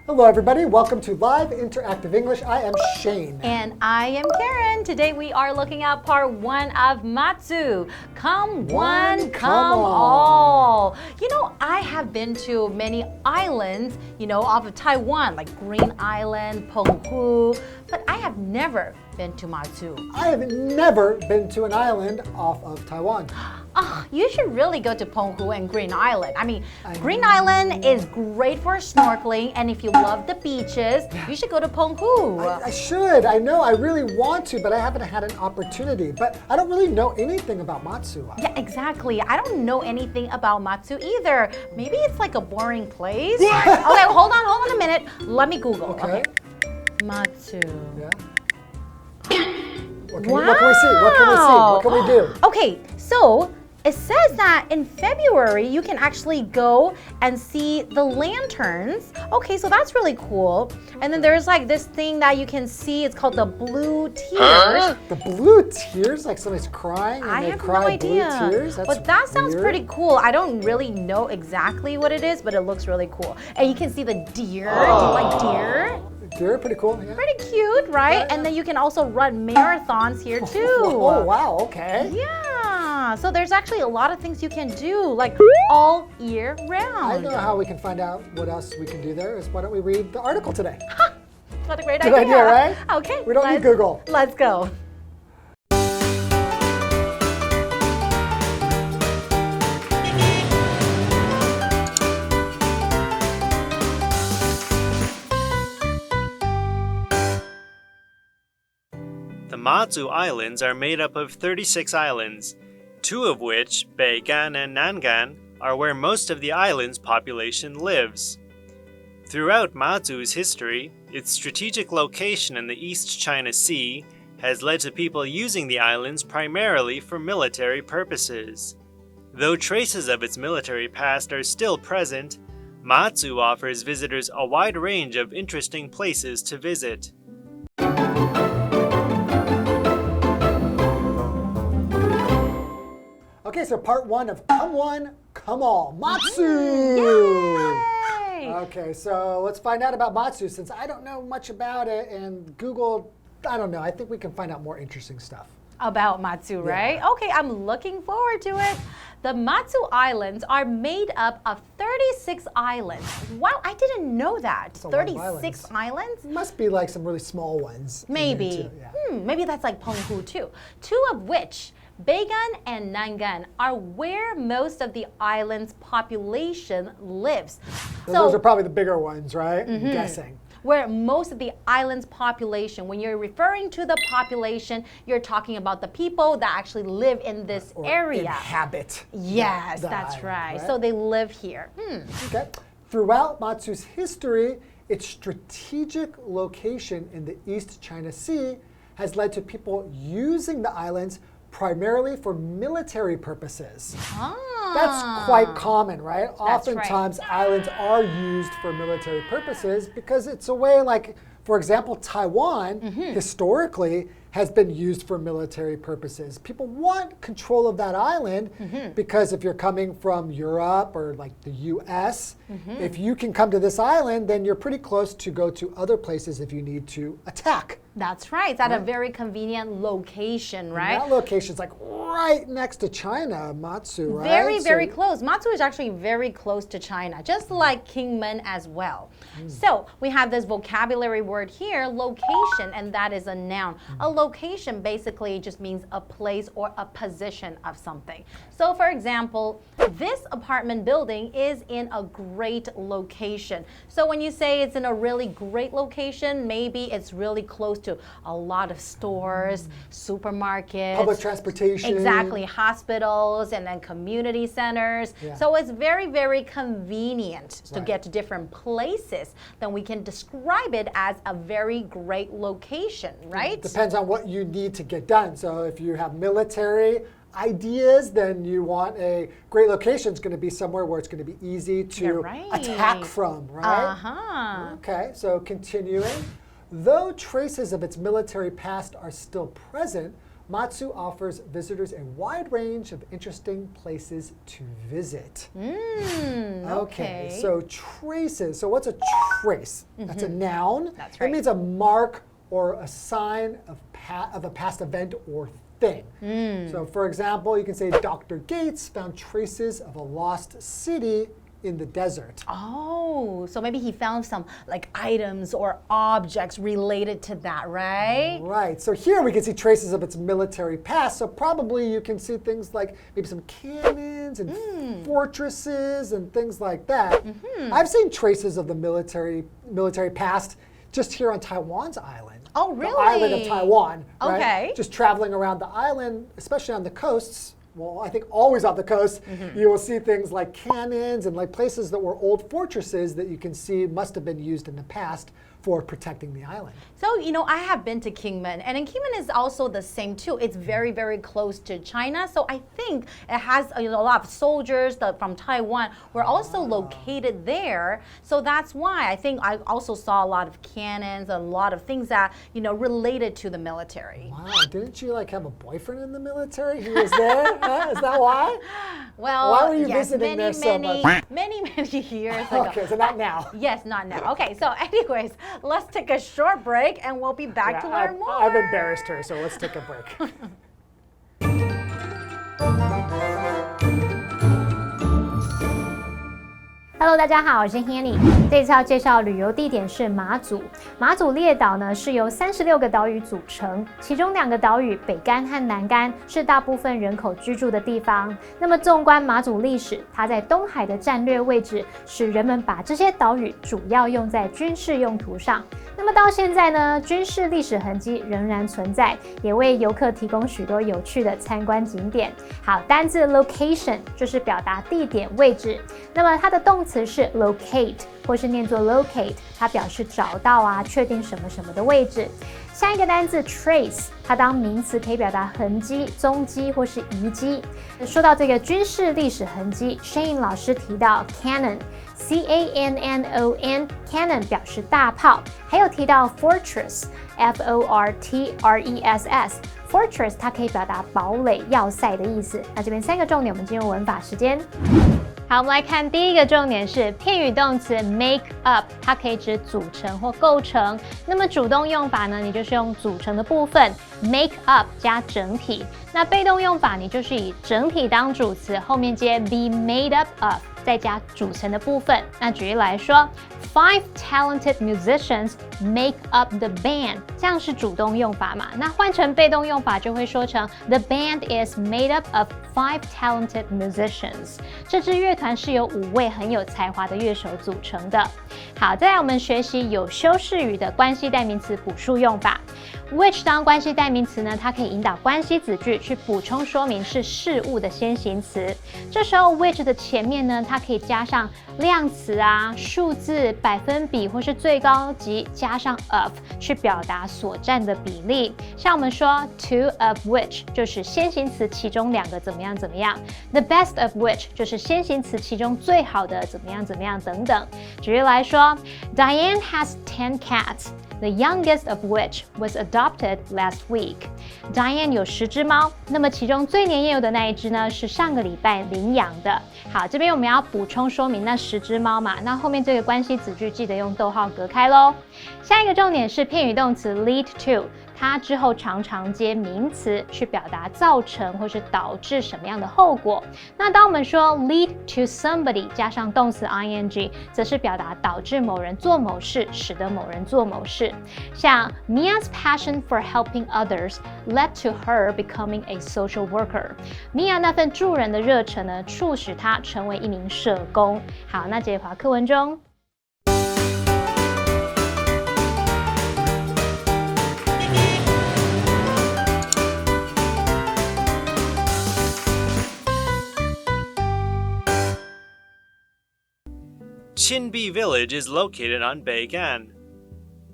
Hello everybody, welcome to Live Interactive English. I am Shane. And I am Karen. Today we are looking at part 1 of Matsu. Come one, come all. You know, I have been to many islands, off of Taiwan, like Green Island, Penghu, but I have never been to Matsu. I have never been to an island off of Taiwan. You should really go to Penghu and Green Island. Green Island is great for snorkeling, and if you love the beaches, you should go to Penghu. I should. I know. I really want to, but I haven't had an opportunity. But I don't really know anything about Matsu. Yeah, exactly. I don't know anything about Matsu either. Maybe it's like a boring place. Okay, hold on a minute. Let me Google. Okay. Matsu. Yeah. What can we see? What can we see? What can we do? Okay, so it says that in February, you can actually go and see the lanterns. Okay, so that's really cool. And then there's like this thing that you can see. It's called the blue tears. The blue tears? Like somebody's crying and I they have cry no idea. blue tears? But that sounds weird. pretty cool. I don't really know exactly what it is, but it looks really cool. And you can see the deer. Do you like deer? Deer, pretty cool. Yeah. Pretty cute, right? Yeah. And then you can also run marathons here too. Oh, wow, okay. Yeah, so there's actually a lot of things you can do, like all year round. I know how we can find out what else we can do there is why don't we read the article today? What a great Good idea, right? Okay. We don't need Google. Let's go. The Matsu Islands are made up of 36 islands, 2 of which, Beigan and Nangan, are where most of the island's population lives. Throughout Matsu's history, its strategic location in the East China Sea has led to people using the islands primarily for military purposes. Though traces of its military past are still present, Matsu offers visitors a wide range of interesting places to visit. Okay, so part 1 of Come One, Come All, Matsu! Yay! Okay, so let's find out about Matsu since I don't know much about it and Google, I don't know, I think we can find out more interesting stuff. About Matsu, right? Yeah. Okay, I'm looking forward to it. The Matsu Islands are made up of 36 islands. Wow, I didn't know that. 36 islands? Must be like some really small ones. Maybe. Yeah. Maybe that's like Penghu too. 2 of which, Beigan and Nangan, are where most of the island's population lives. So those are probably the bigger ones, right? I'm guessing. Where most of the island's population, when you're referring to the population, you're talking about the people that actually live in this area. Inhabit. Yes, the that's island, right. So they live here. Okay. Throughout Matsu's history, its strategic location in the East China Sea has led to people using the islands primarily for military purposes. That's quite common, right? Oftentimes, islands are used for military purposes because it's a way like, for example, Taiwan historically has been used for military purposes. People want control of that island because if you're coming from Europe or like the US, if you can come to this island, then you're pretty close to go to other places if you need to attack. That's right. It's at a very convenient location, right? And that location's like right next to China, Matsu, right? Very, very close. Matsu is actually very close to China, just like Kingman as well. So we have this vocabulary word here, location, and that is a noun. A location basically just means a place or a position of something. So for example, this apartment building is in a great location. So when you say it's in a really great location, maybe it's really close to a lot of stores, supermarkets, public transportation. Exactly, hospitals and then community centers. So it's very, very convenient to get to different places. Then we can describe it as a very great location, right? Depends on what you need to get done. So if you have military ideas, then you want a great location. It's going to be somewhere where it's going to be easy to attack from, right? Okay, so continuing. Though traces of its military past are still present, Matsu offers visitors a wide range of interesting places to visit. Okay. So traces. So what's a trace? That's a noun. That's right. It means a mark or a sign of a past event or thing. So for example, you can say Dr. Gates found traces of a lost city in the desert. Oh, so maybe he found some like items or objects related to that, right? Right. So here we can see traces of its military past. So probably you can see things like maybe some cannons and fortresses and things like that. I've seen traces of the military past just here on Taiwan's island. Oh, really? The island of Taiwan. Right? Okay. Just traveling around the island, especially on the coasts. Well, I think always on the coast, you will see things like cannons and like places that were old fortresses that you can see must have been used in the past for protecting the island. So, you know, I have been to Kingman, and in Kingman is also the same too. It's very, very close to China, so I think it has a lot of soldiers from Taiwan were also located there. So that's why I think I also saw a lot of cannons, a lot of things that, you know, related to the military. Wow, didn't you like have a boyfriend in the military who was there? Is that why? Well, why were you yes, visiting there so much? Many years ago. Okay, so not now. Yes, not now. Okay, so anyways, let's take a short break and we'll be back to learn more. I've embarrassed her, so let's take a break. Hello， 大家好，我是 Hanny。这一次要介绍旅游地点是马祖。马祖列岛呢是由36个岛屿组成，其中2个岛屿北竿和南竿是大部分人口居住的地方。那么纵观马祖历史，它在东海的战略位置，使人们把这些岛屿主要用在军事用途上。那么到现在呢，军事历史痕迹仍然存在，也为游客提供许多有趣的参观景点。好，单字 location 就是表达地点位置，那么它的动词是 locate 或是念作 locate， 它表示找到啊，确定什么什么的位置。下一个单字 trace， 它当名词可以表达痕迹、踪迹或是遗迹。说到这个军事历史痕迹 ，Shane 老师提到 cannon。cannon cannon 表示大炮，还有提到 fortress fortress 它可以表达堡垒、要塞的意思。那这边3个重点，我们进入文法时间。好，我们来看第一个重点是片语动词 make up， 它可以指组成或构成。那么主动用法呢，你就是用组成的部分 make up 加整体。那被动用法，你就是以整体当主词，后面接 be made up of， 再加组成的部分。那举例来说 ，5 talented musicians make up the band， 这样是主动用法嘛？那换成被动用法就会说成 The band is made up of 5 talented musicians。这支乐团是由5位很有才华的乐手组成的。好，再来我们学习有修饰语的关系代名词补述用法。which 当关系代名词呢，它可以引导关系子句去补充说明是事物的先行词。这时候 which 的前面呢，它可以加上量词啊、数字、百分比或是最高级，加上 of 去表达所占的比例。像我们说 two of which 就是先行词其中2个怎么样怎么样 ，the best of which 就是先行词其中最好的怎么样怎么样等等。举例来说 ，Diane has 10 cats。The youngest of which was adopted last week. Diane 有10只猫，那么其中最年幼的那一只呢，是上个礼拜领养的。好，这边我们要补充说明那10只猫嘛，那后面这个关系子句记得用逗号隔开咯。下一个重点是片语动词 lead to。它之后常常接名词去表达造成或是导致什么样的后果。那当我们说 lead to somebody 加上动词 ing， 则是表达导致某人做某事，使得某人做某事。像 Mia's passion for helping others led to her becoming a social worker。Mia 那份助人的热忱呢，促使她成为一名社工。好，那这一话课文中。Chinbi Village is located on Beigan,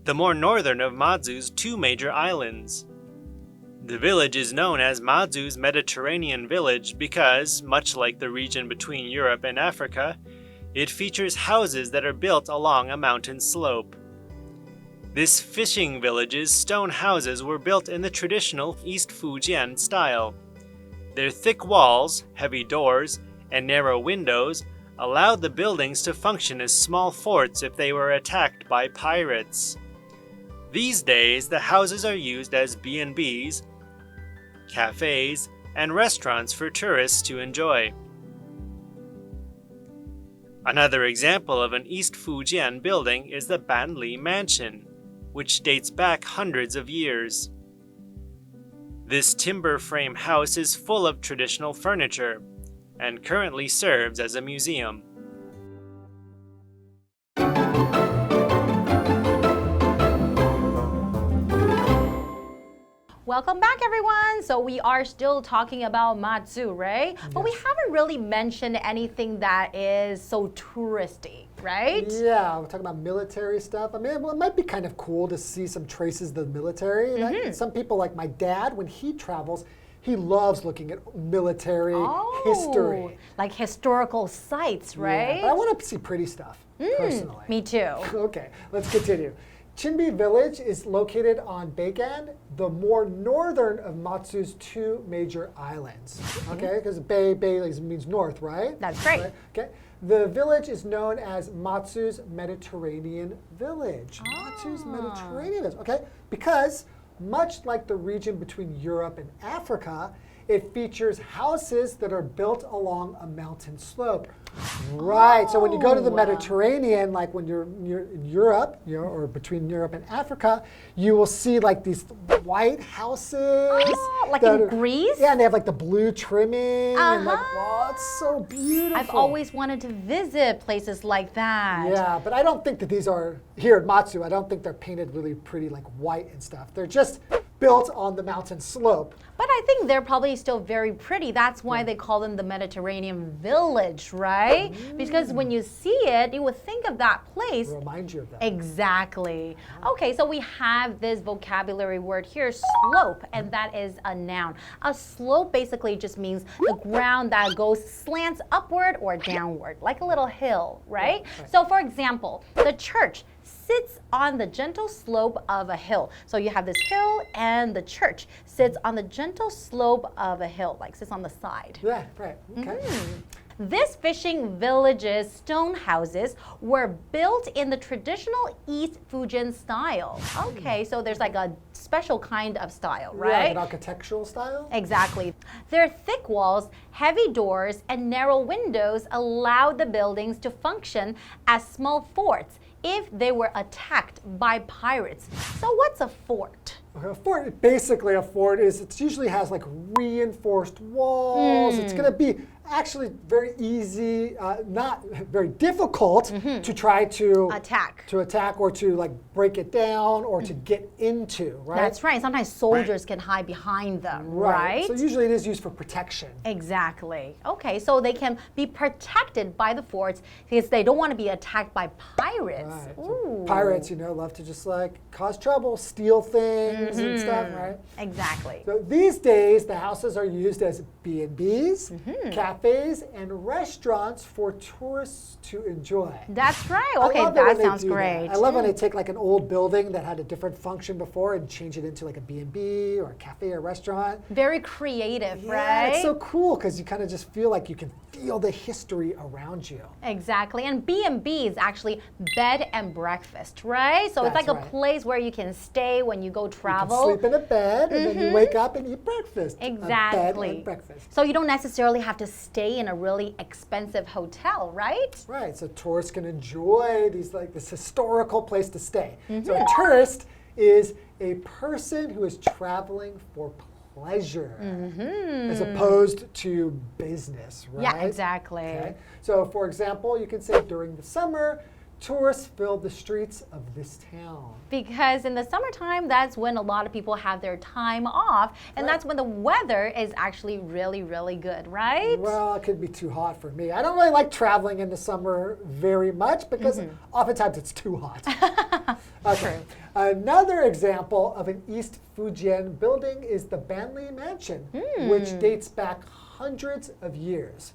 the more northern of Matsu's 2 major islands. The village is known as Matsu's Mediterranean village because, much like the region between Europe and Africa, it features houses that are built along a mountain slope. This fishing village's stone houses were built in the traditional East Fujian style. Their thick walls, heavy doors, and narrow windows allowed the buildings to function as small forts if they were attacked by pirates. These days, the houses are used as B&Bs, cafes, and restaurants for tourists to enjoy. Another example of an East Fujian building is the Banli Mansion, which dates back hundreds of years. This timber frame house is full of traditional furniture and currently serves as a museum. Welcome back, everyone. So we are still talking about Matsu, right? Yes. But we haven't really mentioned anything that is so touristy, right? Yeah, we're talking about military stuff. I mean, well, it might be kind of cool to see some traces of the military. Like, some people, like my dad, when he travels, he loves looking at military history. Like historical sites, right? Yeah, but I want to see pretty stuff, personally. Me too. Okay, let's continue. Chinbi Village is located on Beigan, the more northern of Matsu's two major islands. Okay, because Bei means north, right? That's right. Okay. The village is known as Matsu's Mediterranean Village. Matsu's Mediterranean Village. Okay, because much like the region between Europe and Africa, it features houses that are built along a mountain slope. Right, so when you go to the Mediterranean, like when you're in Europe, or between Europe and Africa, you will see like these white houses. Like in Greece? Yeah, and they have like the blue trimming. And like, wow, it's so beautiful. I've always wanted to visit places like that. Yeah, but I don't think that these are, here at Matsu, I don't think they're painted really pretty like white and stuff. They're just built on the mountain slope. But I think they're probably still very pretty. That's why they call them the Mediterranean Village, right? Because when you see it, you would think of that place. It'll remind you of that. Exactly. Okay, so we have this vocabulary word here, slope, and that is a noun. A slope basically just means the ground that goes slants upward or downward, like a little hill, right? So for example, the church sits on the gentle slope of a hill. So you have this hill and the church sits on the gentle slope of a hill, like sits on the side. Yeah, right. Okay. This fishing village's stone houses were built in the traditional East Fujian style. Okay, so there's like a special kind of style, right? Yeah, like an architectural style? Exactly. Their thick walls, heavy doors, and narrow windows allowed the buildings to function as small forts if they were attacked by pirates. So what's a fort? A fort, basically a fort is, it usually has like reinforced walls. It's going to be actually very easy, not very difficult to try to attack or to like break it down or to get into, right? That's right. Sometimes soldiers can hide behind them, right? So usually it is used for protection. Exactly. Okay, so they can be protected by the forts because they don't want to be attacked by pirates. Right. So pirates, you know, love to just like cause trouble, steal things and stuff, right? Exactly. So these days, the houses are used as B&Bs, cafes, and restaurants for tourists to enjoy. That's right. Okay, that sounds great. I love when they take like an old building that had a different function before and change it into like a B&B or a cafe or restaurant. Very creative, Yeah, right? it's so cool because you kind of just feel like you can feel the history around you. Exactly. And B&B is actually bed and breakfast, right? So it's That's like a right. place where you can stay when you go travel. You can sleep in a bed and then you wake up and eat breakfast. Exactly. A bed and breakfast. So you don't necessarily have to stay in a really expensive hotel, right? Right, so tourists can enjoy these like this historical place to stay. So a tourist is a person who is traveling for pleasure as opposed to business, right? Yeah, exactly. Okay. So for example, you can say during the summer, tourists fill the streets of this town. Because in the summertime, that's when a lot of people have their time off, and that's when the weather is actually really, really good, right? Well, it could be too hot for me. I don't really like traveling in the summer very much because oftentimes it's too hot. Okay. Another example of an East Fujian building is the Banli Mansion, which dates back hundreds of years.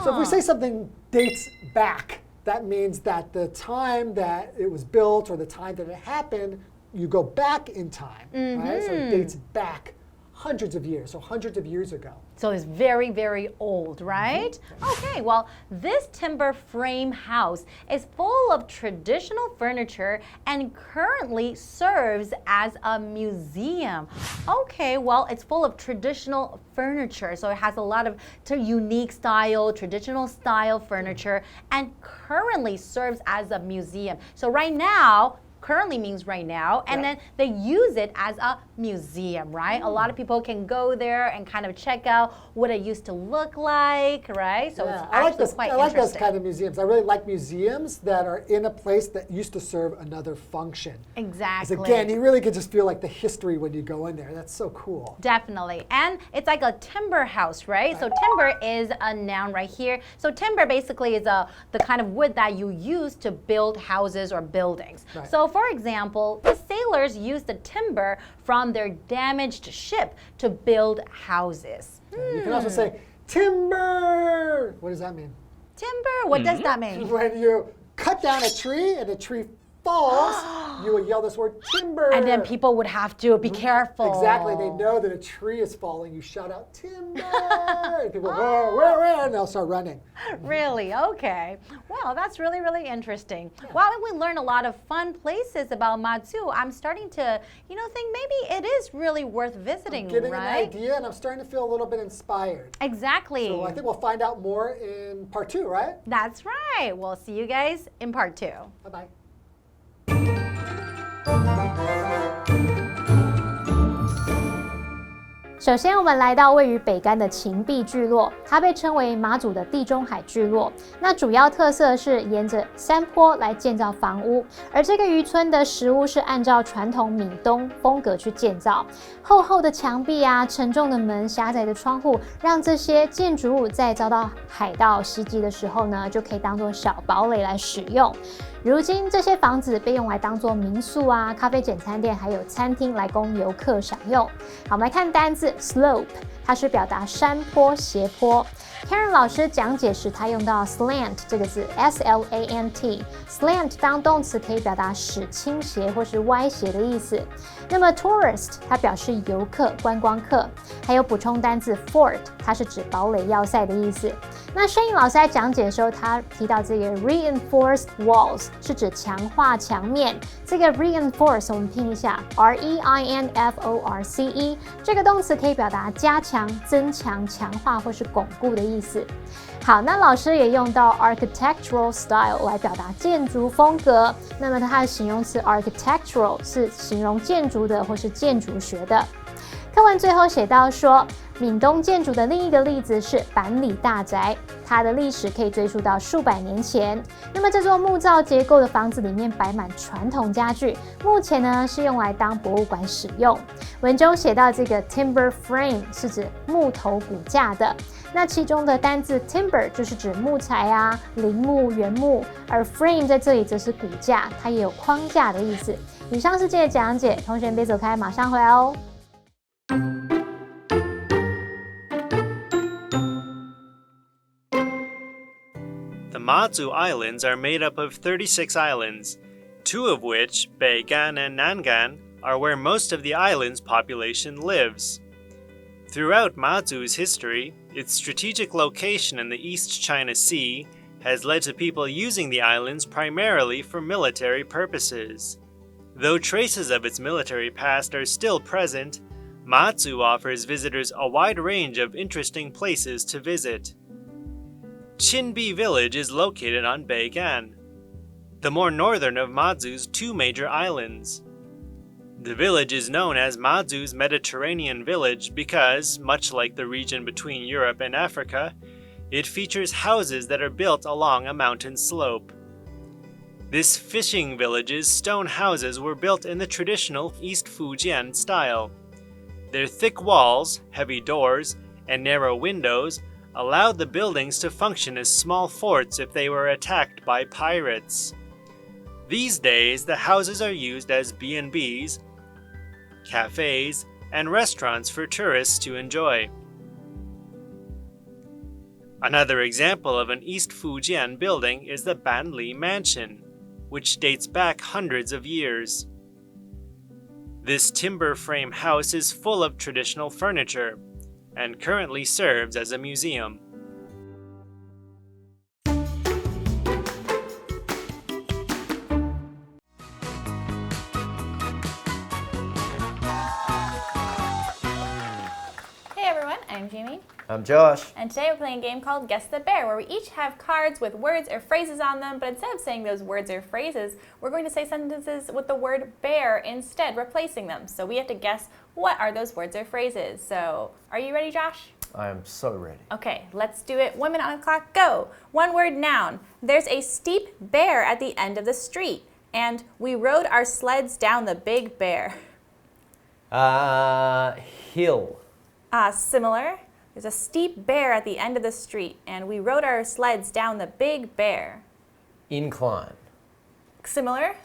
So if we say something dates back, that means that the time that it was built or the time that it happened you go back in time, right? So it dates back hundreds of years, so hundreds of years ago. So it's very, very old, right? Okay, well, this timber frame house is full of traditional furniture and currently serves as a museum. Okay, well, it's full of traditional furniture, so it has a lot of unique style, traditional style furniture, and currently serves as a museum. So right now, currently means right now, and then they use it as a museum, right? A lot of people can go there and kind of check out what it used to look like, right? So it's actually quite interesting. I like those kind of museums. I really like museums that are in a place that used to serve another function. Exactly. Because again, you really can just feel like the history when you go in there. That's so cool. Definitely. And it's like a timber house, right? So timber is a noun right here. So timber basically is the kind of wood that you use to build houses or buildings. Right. So for example, the sailors used the timber from their damaged ship to build houses. You can also say timber. What does that mean? Timber? What does that mean? When you cut down a tree and the tree falls, you will yell this word timber. And then people would have to be careful. Exactly. They know that a tree is falling. You shout out timber. And people go, where? And they'll start running. Really? Okay. Well, that's really, really interesting. While we learn a lot of fun places about Matsu, I'm starting to, think maybe it is really worth visiting, I'm getting right? an idea, and I'm starting to feel a little bit inspired. Exactly. So I think we'll find out more in part 2, right? That's right. We'll see you guys in part 2. Bye-bye. 首先，我们来到位于北竿的芹壁聚落，它被称为马祖的地中海聚落。那主要特色是沿着山坡来建造房屋，而这个渔村的石屋是按照传统闽东风格去建造。厚厚的墙壁啊，沉重的门，狭窄的窗户，让这些建筑物在遭到海盗袭击的时候呢，就可以当作小堡垒来使用。如今，这些房子被用来当作民宿啊、咖啡简餐店，还有餐厅来供游客享用。好，我们来看单字 slope， 它是表达山坡、斜坡。Karen 老师讲解时，他用到 slant 这个字 ，S-L-A-N-T。slant 当动词可以表达使倾斜或是歪斜的意思。那么 tourist 它表示游客、观光客。还有补充单字 fort， 它是指堡垒要塞的意思。那Shane老师在讲解的时候，他提到这个 reinforced walls 是指强化墙面。这个 reinforce 我们拼一下 R-E-I-N-F-O-R-C-E， 这个动词可以表达加强、增强、强化或是巩固的意思。好，那老师也用到 architectural style 来表达建筑风格。那么它的形容词 architectural 是形容建筑的或是建筑学的。课文最后写到说，闽东建筑的另一个例子是板里大宅，它的历史可以追溯到数百年前。那么这座木造结构的房子里面摆满传统家具，目前呢是用来当博物馆使用。文中写到这个 timber frame 是指木头骨架的，那其中的单字 timber 就是指木材啊、林木、原木，而 frame 在这里则是骨架，它也有框架的意思。以上是这个讲解，同学别走开，马上回来哦。The Matsu Islands are made up of 36 islands, 2 of which, Beigan and Nangan, are where most of the island's population lives. Throughout Matsu's history, its strategic location in the East China Sea has led to people using the islands primarily for military purposes. Though traces of its military past are still present, Matsu offers visitors a wide range of interesting places to visit. Chinbi Village is located on Beigan, the more northern of Matsu's 2 major islands. The village is known as Matsu's Mediterranean Village because, much like the region between Europe and Africa, it features houses that are built along a mountain slope. This fishing village's stone houses were built in the traditional East Fujian style. Their thick walls, heavy doors, and narrow windows allowed the buildings to function as small forts if they were attacked by pirates. These days, the houses are used as B&Bs, cafes, and restaurants for tourists to enjoy. Another example of an East Fujian building is the Banli Mansion, which dates back hundreds of years. This timber frame house is full of traditional furniture and currently serves as a museum. Hey everyone, I'm Jamie. I'm Josh. And today we're playing a game called Guess the Bear, where we each have cards with words or phrases on them, but instead of saying those words or phrases, we're going to say sentences with the word bear instead, replacing them. So we have to guess what are those words or phrases. So, are you ready, Josh? I am so ready. Okay, let's do it. 1 minute on the clock, go. One word noun. There's a steep bear at the end of the street, and we rode our sleds down the big bear. Hill. Similar. There's a steep bear at the end of the street, and we rode our sleds down the big bear. Incline. Similar?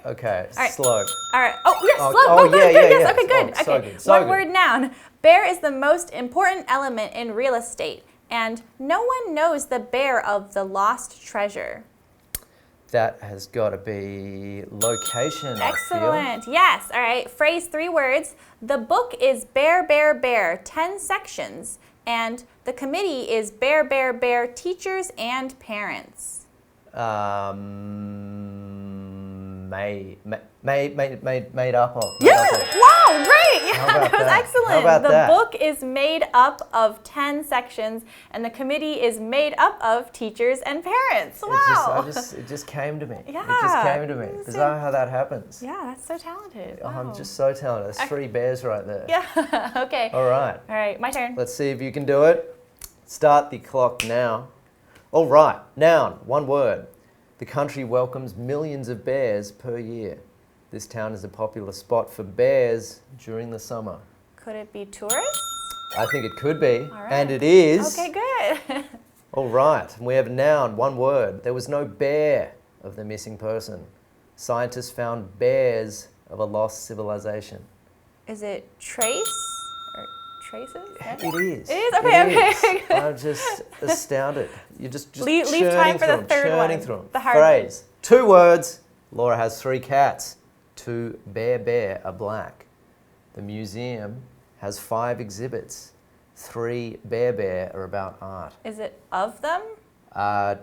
Okay, right. slope. All right. Oh, yes, slope. oh, Good, yeah, good, yeah, yes. yeah. Okay, good. Oh, so Okay. good, so One good. word noun. Bear is the most important element in real estate, and no one knows the bear of the lost treasure. That has got to be location. Excellent. Yes. All right. Phrase 3 words. The book is Bear, Bear, Bear, 10 sections. And the committee is Bear, Bear, Bear, teachers and parents. Made up of. Yes! Wow, great! Yeah, How about that was that? excellent. How about the that? book is made up of 10 sections, and the committee is made up of teachers and parents. Wow! It just came to me. Yeah. It just came to me. Bizarre how that happens. Yeah, that's so talented. Oh, Wow. I'm just so talented. There's 3 bears right there. Yeah, okay. All right. All right, my turn. Let's see if you can do it. Start the clock now. All right. Noun, 1 word. The country welcomes millions of bears per year. This town is a popular spot for bears during the summer. Could it be tourists? I think it could be. All right. And it is. Okay, good. All right. We have a noun, 1 word. There was no bear of the missing person. Scientists found bears of a lost civilization. Is it trace? Or traces? Yeah. It is. It is? Okay, It okay. is. I'm just astounded. You just Leave churning time for the through 'em, third churning one, through 'em. the hard Phrase. 2 words. Laura has 3 cats. 2 bear are black. The museum has 5 exhibits. 3 bear are about art. Is it of them?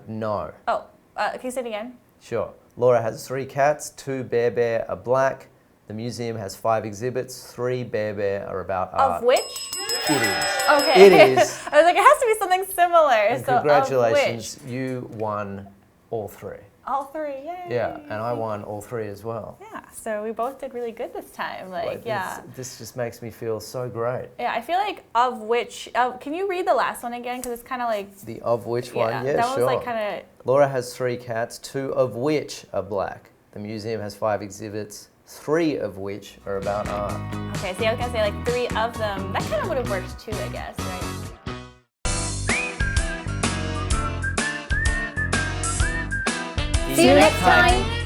No. Oh, can you say it again? Sure. Laura has 3 cats. 2 bear are black. The museum has 5 exhibits. 3 bear are about art. Of which? It is. Okay. It is. I was like, it has to be something similar. And so congratulations, Of which? you won all 3. All 3, yay. Yeah, and I won all 3 as well. Yeah, so we both did really good this time. Like, yeah. This just makes me feel so great. Yeah, I feel like of which, can you read the last one again? Because it's kind of like, The of which one? Yeah, that sure. was like kind of, Laura has 3 cats, 2 of which are black. The museum has 5 exhibits, 3 of which are about art. okay, see, I was going to say like 3 of them. That kind of would have worked too, I guess, right? See you next time.